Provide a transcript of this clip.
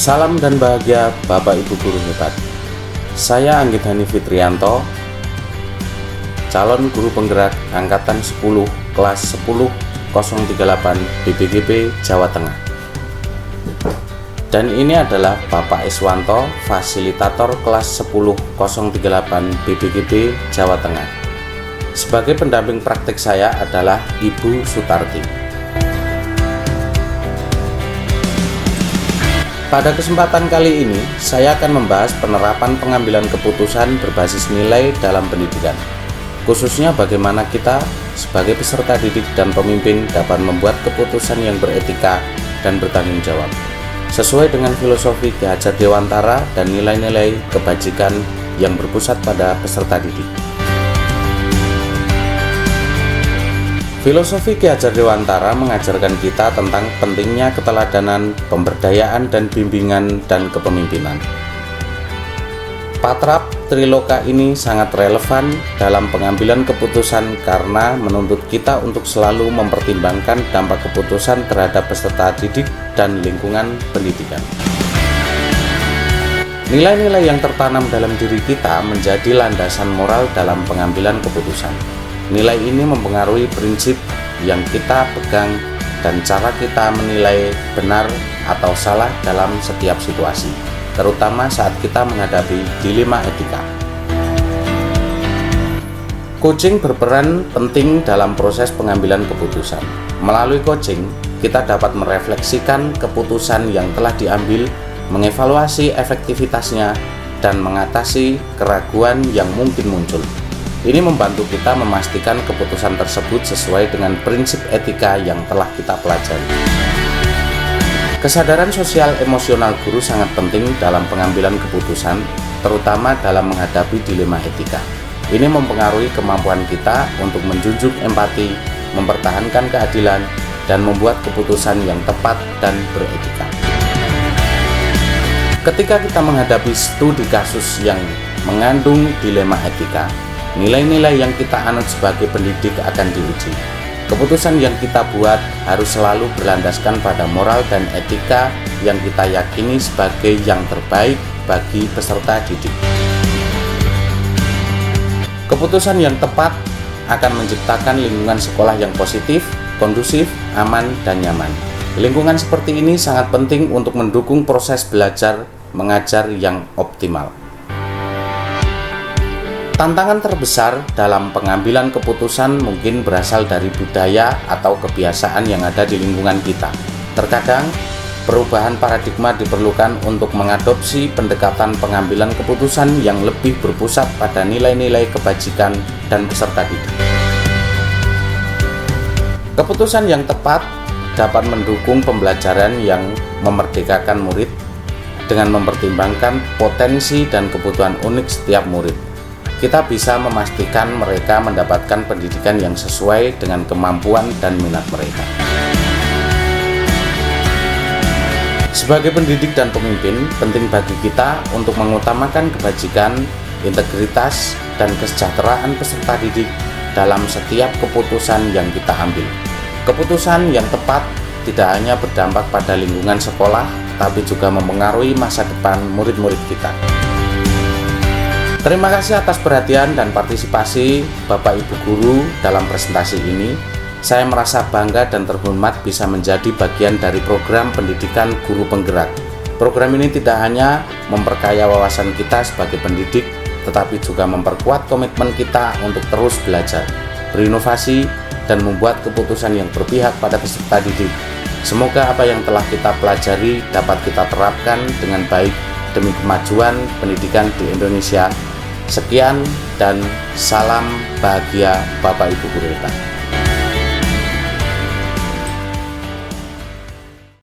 Salam dan bahagia Bapak Ibu Guru hebat. Saya Anggit Hani Fitrianto, calon guru penggerak Angkatan 10 kelas 10038 BPGP Jawa Tengah. Dan ini adalah Bapak Iswanto, fasilitator kelas 10038 BPGP Jawa Tengah. Sebagai pendamping praktik saya adalah Ibu Sutarti. Pada kesempatan kali ini, saya akan membahas penerapan pengambilan keputusan berbasis nilai dalam pendidikan. Khususnya bagaimana kita sebagai peserta didik dan pemimpin dapat membuat keputusan yang beretika dan bertanggung jawab, sesuai dengan filosofi Ki Hajar Dewantara dan nilai-nilai kebajikan yang berpusat pada peserta didik. Filosofi Ki Hajar Dewantara mengajarkan kita tentang pentingnya keteladanan, pemberdayaan, dan bimbingan dan kepemimpinan. Patrap Triloka ini sangat relevan dalam pengambilan keputusan karena menuntut kita untuk selalu mempertimbangkan dampak keputusan terhadap peserta didik dan lingkungan pendidikan. Nilai-nilai yang tertanam dalam diri kita menjadi landasan moral dalam pengambilan keputusan. Nilai ini mempengaruhi prinsip yang kita pegang dan cara kita menilai benar atau salah dalam setiap situasi, terutama saat kita menghadapi dilema etika. Coaching berperan penting dalam proses pengambilan keputusan. Melalui coaching, kita dapat merefleksikan keputusan yang telah diambil, mengevaluasi efektivitasnya, dan mengatasi keraguan yang mungkin muncul. Ini membantu kita memastikan keputusan tersebut sesuai dengan prinsip etika yang telah kita pelajari. Kesadaran sosial emosional guru sangat penting dalam pengambilan keputusan, terutama dalam menghadapi dilema etika. Ini mempengaruhi kemampuan kita untuk menjunjung empati, mempertahankan keadilan, dan membuat keputusan yang tepat dan beretika. Ketika kita menghadapi studi kasus yang mengandung dilema etika, nilai-nilai yang kita anut sebagai pendidik akan diuji. Keputusan yang kita buat harus selalu berlandaskan pada moral dan etika yang kita yakini sebagai yang terbaik bagi peserta didik. Keputusan yang tepat akan menciptakan lingkungan sekolah yang positif, kondusif, aman, dan nyaman. Lingkungan seperti ini sangat penting untuk mendukung proses belajar mengajar yang optimal. Tantangan terbesar dalam pengambilan keputusan mungkin berasal dari budaya atau kebiasaan yang ada di lingkungan kita. Terkadang, perubahan paradigma diperlukan untuk mengadopsi pendekatan pengambilan keputusan yang lebih berpusat pada nilai-nilai kebajikan dan peserta didik. Keputusan yang tepat dapat mendukung pembelajaran yang memerdekakan murid dengan mempertimbangkan potensi dan kebutuhan unik setiap murid. Kita bisa memastikan mereka mendapatkan pendidikan yang sesuai dengan kemampuan dan minat mereka. Sebagai pendidik dan pemimpin, penting bagi kita untuk mengutamakan kebajikan, integritas, dan kesejahteraan peserta didik dalam setiap keputusan yang kita ambil. Keputusan yang tepat tidak hanya berdampak pada lingkungan sekolah, tapi juga mempengaruhi masa depan murid-murid kita. Terima kasih atas perhatian dan partisipasi Bapak Ibu Guru dalam presentasi ini. Saya merasa bangga dan terhormat bisa menjadi bagian dari program pendidikan guru penggerak. Program ini tidak hanya memperkaya wawasan kita sebagai pendidik, tetapi juga memperkuat komitmen kita untuk terus belajar, berinovasi, dan membuat keputusan yang berpihak pada peserta didik. Semoga apa yang telah kita pelajari dapat kita terapkan dengan baik demi kemajuan pendidikan di Indonesia. Sekian dan salam bahagia Bapak Ibu Guru hebat.